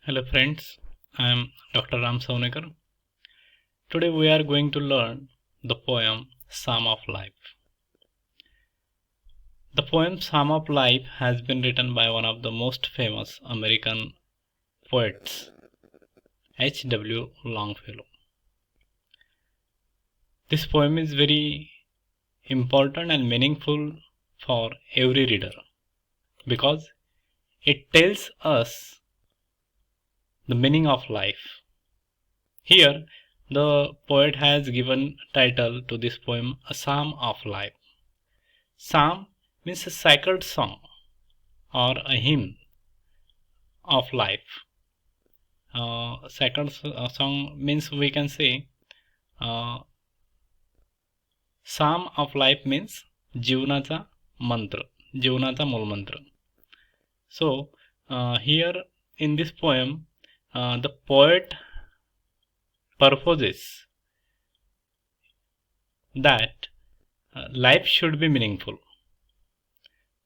Hello friends, I am Dr. Ram Saunekar. Today we are going to learn the poem Psalm of Life. The poem Psalm of Life has been written by one of the most famous American poets, H.W. Longfellow. This poem is very important and meaningful for every reader because it tells us the meaning of life. Here, the poet has given title to this poem, A Psalm of Life. Psalm means a sacred song or a hymn of life. Sacred song means we can say Psalm of Life means जीवनाचा मंत्र, जीवनाचा मूलमंत्र. So here in this poem, the poet purposes that life should be meaningful.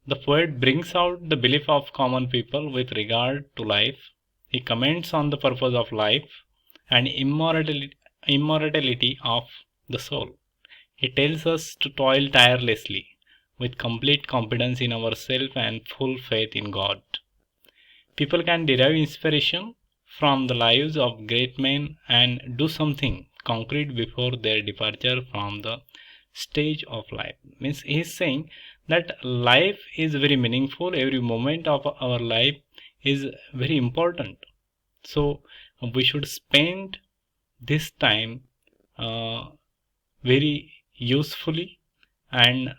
The poet brings out the belief of common people with regard to life. He comments on the purpose of life and immortality of the soul. He tells us to toil tirelessly with complete confidence in ourselves and full faith in God. People can derive inspiration from the lives of great men and do something concrete before their departure from the stage of life. Means he is saying that life is very meaningful, every moment of our life is very important. So we should spend this time very usefully, and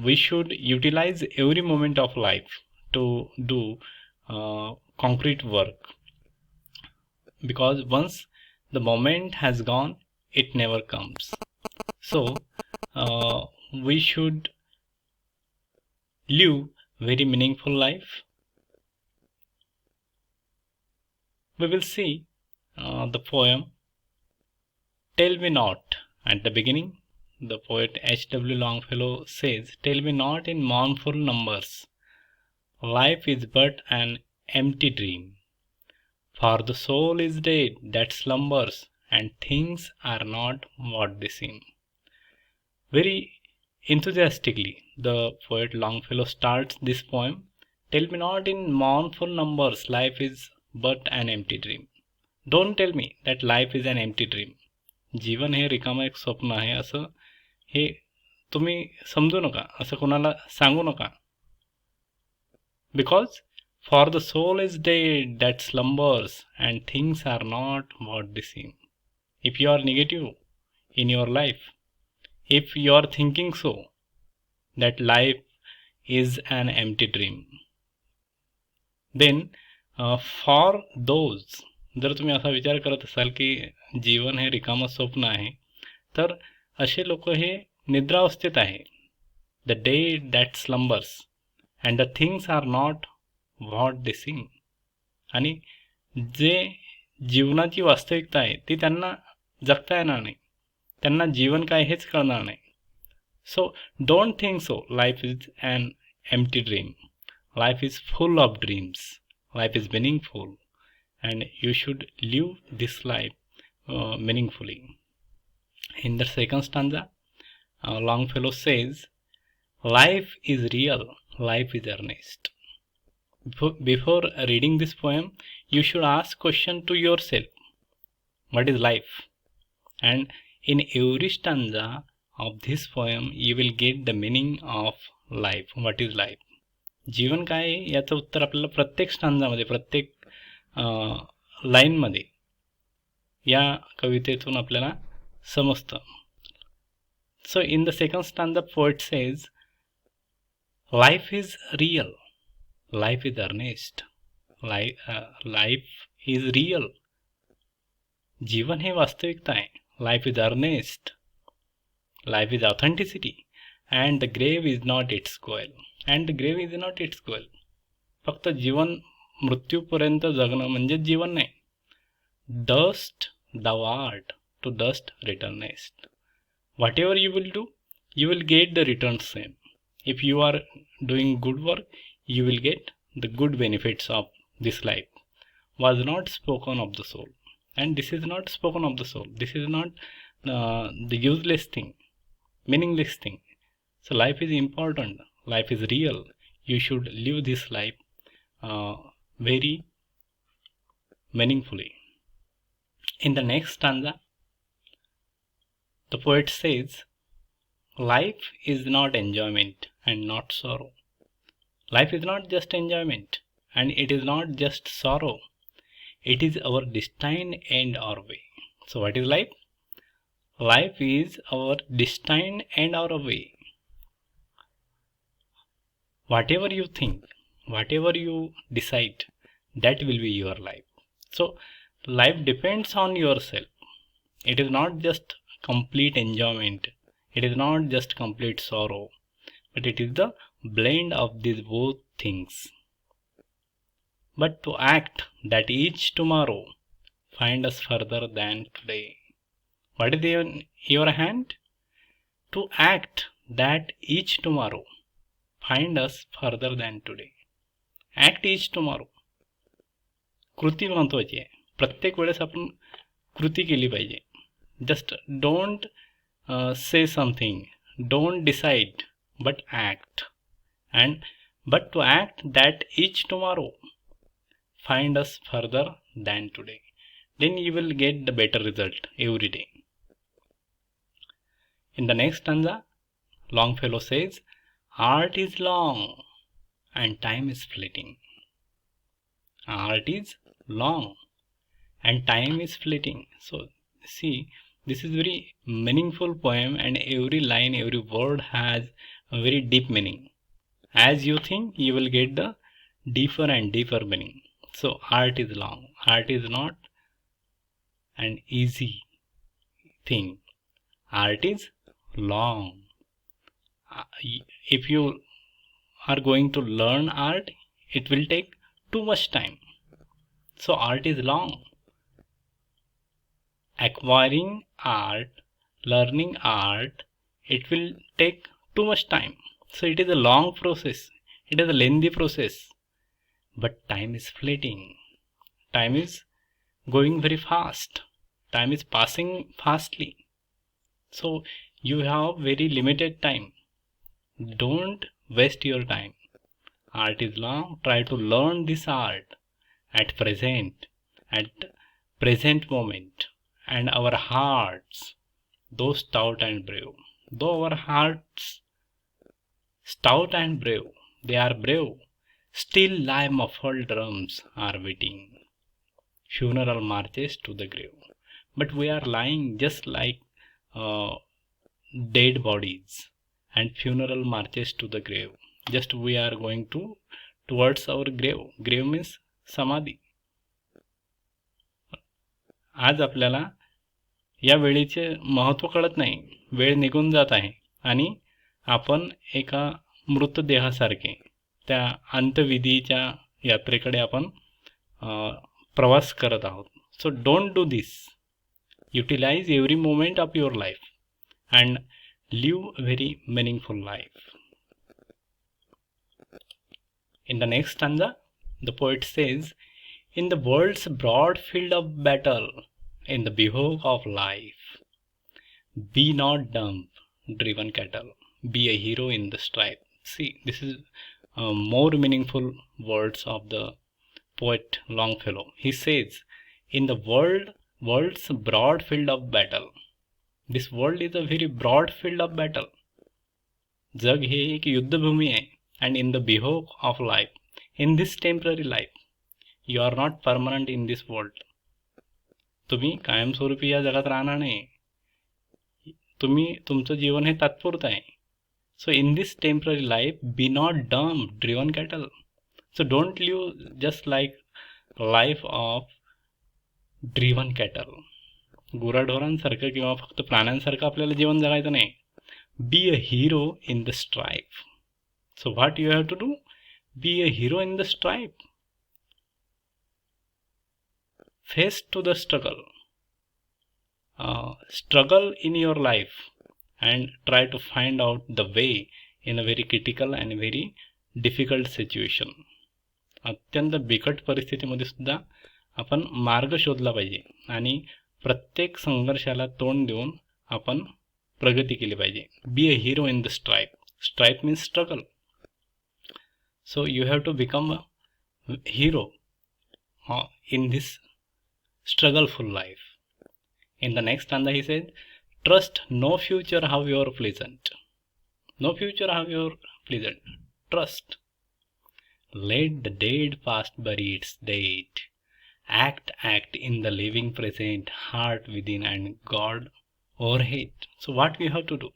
we should utilize every moment of life to do concrete work, because once the moment has gone, it never comes. So we should live very meaningful life. We will see the poem Tell Me Not. At the beginning, the poet H.W. Longfellow says, Tell me not in mournful numbers, life is but an empty dream. For the soul is dead that slumbers, and things are not what they seem. Very enthusiastically, the poet Longfellow starts this poem. Tell me not in mournful numbers, life is but an empty dream. Don't tell me that life is an empty dream. जीवन हे रिकामं एक स्वप्न आहे असं हे तुम्ही समजू नका, असं कोणाला सांगू नका. Because for the soul is dead that slumbers and things are not what they seem. If you are negative in your life, if you are thinking so, that life is an empty dream, then for those, जर तुम्ही असा विचार करत असाल की जीवन हे रिकामं स्वप्न आहे, तर असे लोक हे निद्रावस्थेत आहे. The day that slumbers and the things are not what they seem. आणि जे जीवनाची वास्तविकता आहे ती त्यांना जगता येणार नाही, त्यांना जीवन काय हेच कळणार नाही. So don't think so, life is an empty dream. Life is full of dreams. Life is meaningful, and you should live this life meaningfully. In the second stanza, Longfellow says, Life is real, life is earnest. Before reading this poem, you should ask question to yourself, what is life? And in every stanza of this poem, you will get the meaning of life. What is life? जीवन काय आहे याचं उत्तर आपल्याला प्रत्येक स्टांजामध्ये, प्रत्येक लाईनमध्ये या कवितेतून आपल्याला समजतं. So in the second stanza poet says, life is real, life is earnest. Life is real, जीवन हे वास्तविकता आहे. Life is earnest, life is authenticity, and the grave is not its goal. And the grave is not its goal. फक्त जीवन मृत्यूपर्यंत जगणं म्हणजे जीवन नाही. Dust thou art, to dust returnest. Whatever you will do, you will get the return same. If you are doing good work, you will get the good benefits of this life. was not spoken of the soul. And this is not spoken of the soul. This is not the useless thing, meaningless thing. So life is important. Life is real. You should live this life very meaningfully. In the next stanza, the poet says, life is not enjoyment and not sorrow. Life is not just enjoyment and it is not just sorrow. It is our destiny and our way. So what is life? Life is our destiny and our way. Whatever you think, whatever you decide, that will be your life. So life depends on yourself. It is not just complete enjoyment. It is not just complete sorrow. But it is the blend of these both things. But to act that each tomorrow find us further than today. What is in your hand? To act that each tomorrow find us further than today. Act each tomorrow. कृती महत्वाची आहे. प्रत्येक वेळेस आपण कृती केली पाहिजे. Just don't say something, don't decide, but act. And but to act that each tomorrow find us further than today. Then you will get the better result every day. In the next stanza, Longfellow says, art is long and time is fleeting. Art is long and time is fleeting. So see, this is very meaningful poem, and every line, every word has a very deep meaning. As you think, you will get the deeper and deeper meaning. So art is long. Art is not an easy thing. Art is long. If you are going to learn art, it will take too much time. So art is long. Acquiring art, learning art, it will take too much time. So it is a long process. It is a lengthy process. But time is fleeting. Time is going very fast. Time is passing fastly. So you have very limited time. Don't waste your time. Art is long. Try to learn this art at present moment. And our hearts, though stout and brave, though our hearts stout and brave, they are brave, still lie muffled drums are beating, funeral marches to the grave. But we are lying just like dead bodies, and funeral marches to the grave. Just we are going towards our grave. Grave means samadhi. आज आपल्याला या वेळेचे महत्त्व कळत नाही. वेळ निघून जात आहे आणि आपण एका मृतदेहासारखे त्या अंत्यविधीच्या यात्रेकडे आपण प्रवास करत आहोत. So don't do this. Utilize every moment of your life and live very meaningful life. In the next stanza, the poet says, in the world's broad field of battle, in the bivouac of life, be not dumb, driven cattle, be a hero in the strife. See, this is more meaningful words of the poet Longfellow. He says, in the world's broad field of battle. This world is a very broad field of battle. जग हे एक युद्धभूमी आहे. And in the bivouac of life, in this temporary life, you are not permanent in this world. तुम्ही कायमस्वरूपी या जगात राहणार नाही. तुमचं जीवन हे तात्पुरतं आहे. So in this temporary life, be not dumb, driven cattle. So don't live just like life of driven cattle. गुराढोरांसारखं किंवा फक्त प्राण्यांसारखं आपल्याला जीवन जगायचं नाही. Be a hero in the strife. So what you have to do? Be a hero in the strife. Face to the struggle. Struggle in your life and try to find out the way in a very critical and very difficult situation. अत्यंत बिकट परिस्थितीमध्ये सुद्धा आपण मार्ग शोधला पाहिजे आणि प्रत्येक संघर्षाला तोंड देऊन आपण प्रगती केली पाहिजे. Be a hero in the stripe. Stripe means struggle. So you have to become a hero in this struggleful life. In the next stanza he said, trust no future however pleasant. No future however pleasant. Trust. Let the dead past bury its dead. Act in the living present, heart within and God overhead. So what we have to do?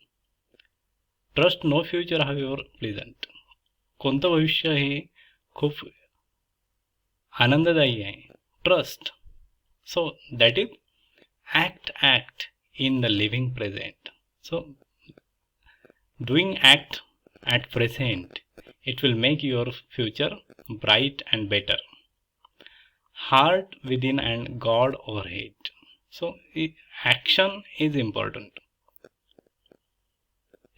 Trust no future however pleasant. कोणतं भविष्य हे खूप आनंददायी आहे. Trust. So that is act in the living present. So doing act at present, it will make your future bright and better. Heart within and God overhead. So action is important.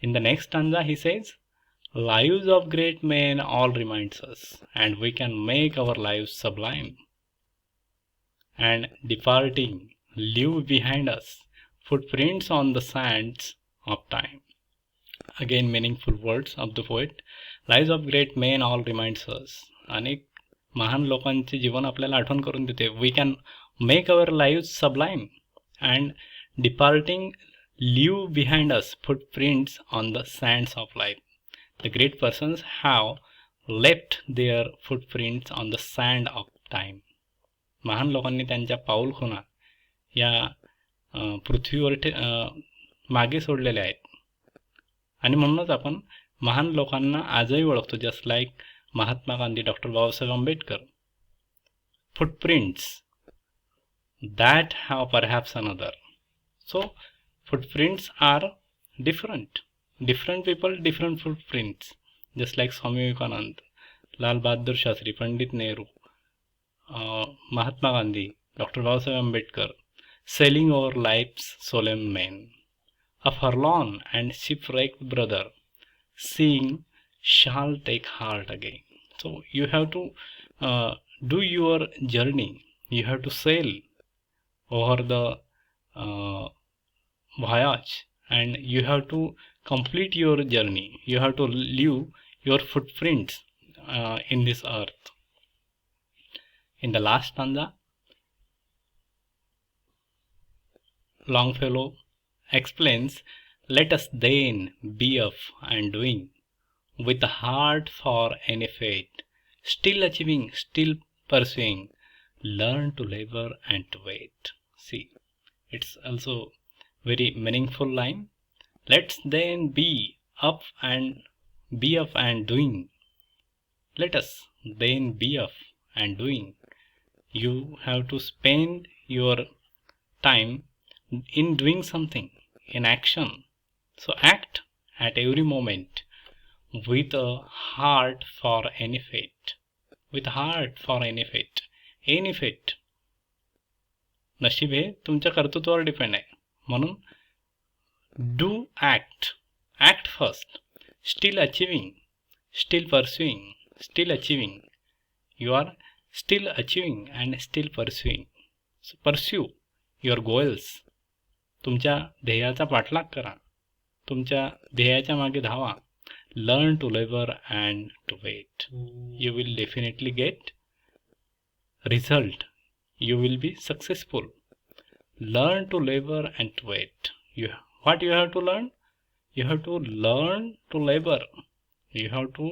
In the next stanza he says, lives of great men all reminds us, and we can make our lives sublime. And departing, leave behind us footprints on the sands of time. Again meaningful words of the poet. Lives of great men all reminds us. अनेक महान लोकांचे जीवन आपल्याला आठवण करून देते. We can make our lives sublime. And departing, leave behind us footprints on the sands of life. The great persons have left their footprints on the sand of time. महान लोकांनी त्यांच्या पाऊलखुणा या पृथ्वीवर मागे सोडलेल्या आहेत. आणि म्हणूनच आपण महान लोकांना आजही ओळखतो. Just like Mahatma Gandhi, doctor Babasaheb Ambedkar. Footprints that have perhaps another. So footprints are different people, different footprints. Just like Swami Vivekananda, Lal Bahadur Shastri, Pandit Nehru, Mahatma Gandhi, Dr. Babasaheb Ambedkar, sailing over life's solemn main. A forlorn and shipwrecked brother, seeing shall take heart again. So you have to do your journey. You have to sail over the voyage, and you have to complete your journey. You have to leave your footprints in this earth. In the last stanza, Longfellow explains, let us then be of and doing, with a heart for any fate, still achieving, still pursuing, learn to labor and to wait. See, it's also very meaningful line. Let's then be up and doing. Let us then be up and doing. You have to spend your time in doing something, in action. So act at every moment with a heart for any fate. With heart for any fate. Any fate. नशीब हे तुमच्या कर्तृत्वावर depend आहे. म्हणून do act first, still achieving, still pursuing, still achieving. You are still achieving and still pursuing. Pursue your goals. तुमच्या ध्येयाचा पाठलाग करा, तुमच्या ध्येयाच्या मागे धावा. Learn to labour and to wait. You will definitely get result. You will be successful. Learn to labor and to wait. What you have to learn? You have to learn to labor. You have to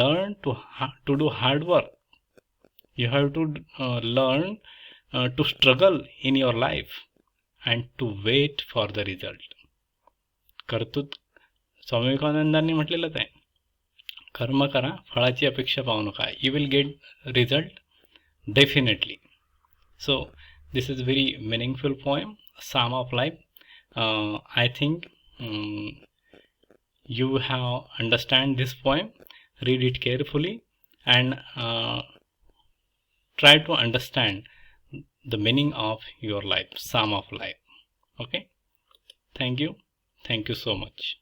learn to do hard work. You have to learn to struggle in your life and to wait for the result. स्वामी विवेकानंदांनी म्हटलेलंच आहे, कर्म करा, फळाची अपेक्षा पाहू नका. You will get result definitely. So this is very meaningful poem, Psalm of Life. I think you have understand this poem. Read it carefully and try to understand the meaning of your life, Psalm of Life. Okay, thank you so much.